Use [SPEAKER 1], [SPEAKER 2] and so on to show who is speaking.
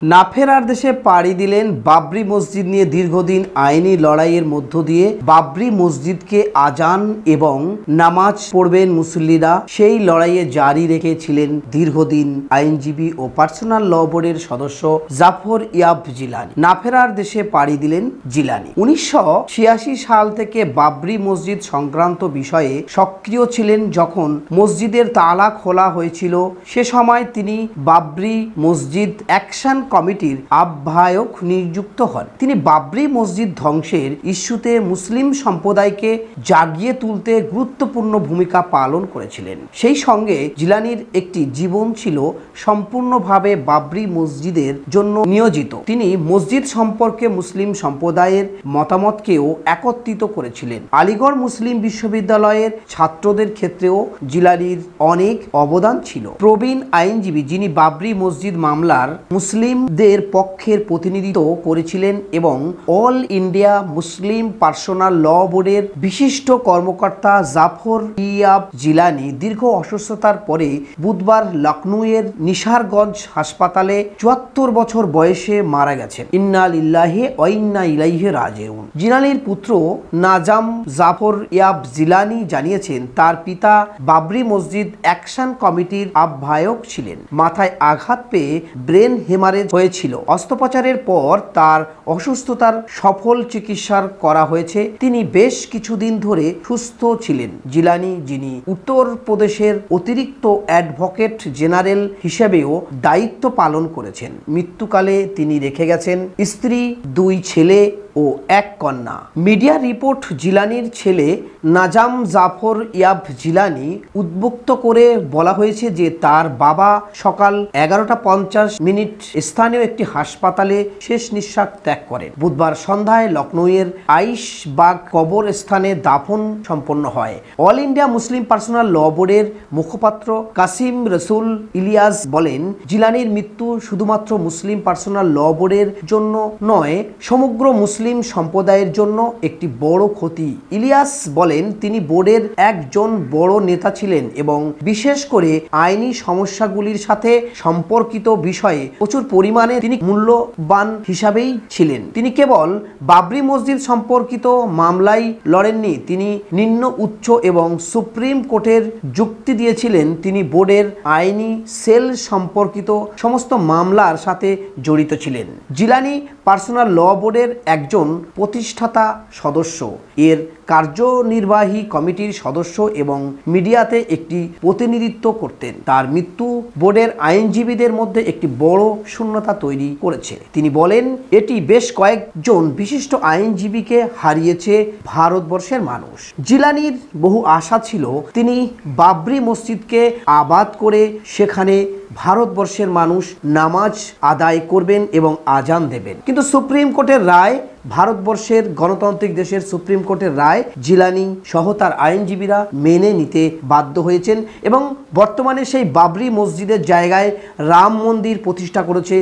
[SPEAKER 1] না ফেরার দেশে পাড়ি দিলেন বাবরি মসজিদ নিয়ে দীর্ঘদিন আইনি লড়াইয়ের মধ্য দিয়ে বাবরি মসজিদকে আজান এবং নামাজ পড়বেন মুসল্লিরা সেই লড়াইয়ে জারি রেখেছিলেন দীর্ঘদিন আইনজীবী ও পার্সোনাল ল বোর্ডের সদস্য জাফর ইয়াব জিলানী। না ফেরার দেশে পাড়ি দিলেন জিলানী। 1986 সাল থেকে বাবরি মসজিদ সংক্রান্ত বিষয়ে সক্রিয় ছিলেন। যখন মসজিদের তালা খোলা হয়েছিল সে সময় তিনি বাবরি মসজিদ অ্যাকশন কমিটির আহ্বায়ক নিযুক্ত হন। তিনি বাবরি মসজিদ ধ্বংসের ইস্যুতে মুসলিম সম্প্রদায়কে জাগিয়ে তুলতে গুরুত্বপূর্ণ ভূমিকা পালন করেছিলেন। সেই সঙ্গে জিলানীর একটি জীবন ছিল সম্পূর্ণভাবে বাবরি মসজিদের জন্য নিয়োজিত। তিনি মসজিদ সম্পর্কে মুসলিম সম্প্রদায়ের মতামতকেও একত্রিত করেছিলেন। আলিগড় মুসলিম বিশ্ববিদ্যালয়ের ছাত্রদের ক্ষেত্রেও জিলানীর অনেক অবদান ছিল। প্রবীণ আইনজীবী যিনি বাবরি মসজিদ মামলার মুসলিমদের পক্ষের প্রতিনিধিত্ব করেছিলেন এবং অল ইন্ডিয়া মুসলিম পার্সোনাল ল বোর্ডের বিশিষ্ট কর্মকর্তা জাফর ইয়াব জিলানী দীর্ঘ অসুস্থতার পরে বুধবার লখনউয়ের নিসারগঞ্জ হাসপাতালে ৭৪ বছর বয়সে মারা গেছেন। ইন্না লিল্লাহি ওয়া ইন্না ইলাইহি রাজিউন। জিলানীর পুত্র নাজাম জাফর ইয়াব জিলানী জানিয়েছেন তার পিতা বাবরি মসজিদ অ্যাকশন কমিটির আহ্বায়ক ছিলেন। মাথায় আঘাত পেয়ে ব্রেন হেমারেজ হয়েছিল। অস্ত্রোপচারের পর তার অসুস্থতার সফল চিকিৎসা করা হয়েছে। তিনি বেশ কিছুদিন ধরে সুস্থ ছিলেন। জিলানী, যিনি উত্তরপ্রদেশের অতিরিক্ত অ্যাডভোকেট জেনারেল হিসেবেও দায়িত্ব পালন করেছেন, মৃত্যুকালে তিনি রেখে গেছেন স্ত্রী, 2 ছেলে ও 1 কন্যা। মিডিয়া রিপোর্ট জিলানীর ছেলে নাজাম জাফর ইয়াব জিলানী উদ্বুক্ত করে বলা হয়েছে যে তার বাবা সকাল 11:50 স্থানীয় একটি হাসপাতালে শেষ নিঃশ্বাস ত্যাগ করেন। বুধবার সন্ধ্যায় লখনউয়ের আইশবাগ কবরস্থানে দাফন সম্পন্ন হয়। অল ইন্ডিয়া মুসলিম পার্সোনাল ল বোর্ডের মুখপাত্র কাসিম রসুল ইলিয়াস বলেন, জিলানীর মৃত্যু শুধুমাত্র মুসলিম পার্সোনাল ল বোর্ডের জন্য নয়, সমগ্র মুসলিম সম্প্রদায়ের জন্য একটি বড় ক্ষতি। ইলিয়াস বলেন, তিনি বোর্ডের একজন বড় নেতা ছিলেন এবং বিশেষ করে আইনি সমস্যাগুলির সাথে সম্পর্কিত বিষয়ে প্রচুর পরিমাণে তিনি মূল্যবান হিসাবেই ছিলেন। তিনি কেবল বাবরি মসজিদ সম্পর্কিত মামলাই লড়েননি, তিনি নিম্ন, উচ্চ এবং সুপ্রিম কোর্টের যুক্তি দিয়েছিলেন। তিনি বোর্ডের আইনি সেল সম্পর্কিত সমস্ত মামলার সাথে জড়িত ছিলেন। জিলানী পার্সোনাল ল বোর্ডের একজন প্রতিষ্ঠাতা সদস্য, এর কার্যনির্বাহী কমিটির সদস্য এবং মিডিয়াতে একটি প্রতিনিধিত্ব করতেন। তার মৃত্যু বোর্ডের আইনজীবীদের মধ্যে একটি বড় শূন্যতা তৈরি করেছে। তিনি বলেন, এটি বেশ কয়েকজন বিশিষ্ট আইনজীবীকে হারিয়েছে ভারতবর্ষের মানুষ। জিলানীর বহু আশা ছিল তিনি বাবরি মসজিদকে আবাদ করে সেখানে ভারতবর্ষের মানুষ নামাজ আদায় করবেন এবং আজান দেবেন। কিন্তু সুপ্রিম কোর্টের রায়, ভারতবর্ষের গণতান্ত্রিক দেশের সুপ্রিম কোর্টের রায় জিলানী সহ তার আইনজীবীরা মেনে নিতে বাধ্য হয়েছেন এবং বর্তমানে সেই বাবরি মসজিদের জায়গায় রাম মন্দির প্রতিষ্ঠা করেছে।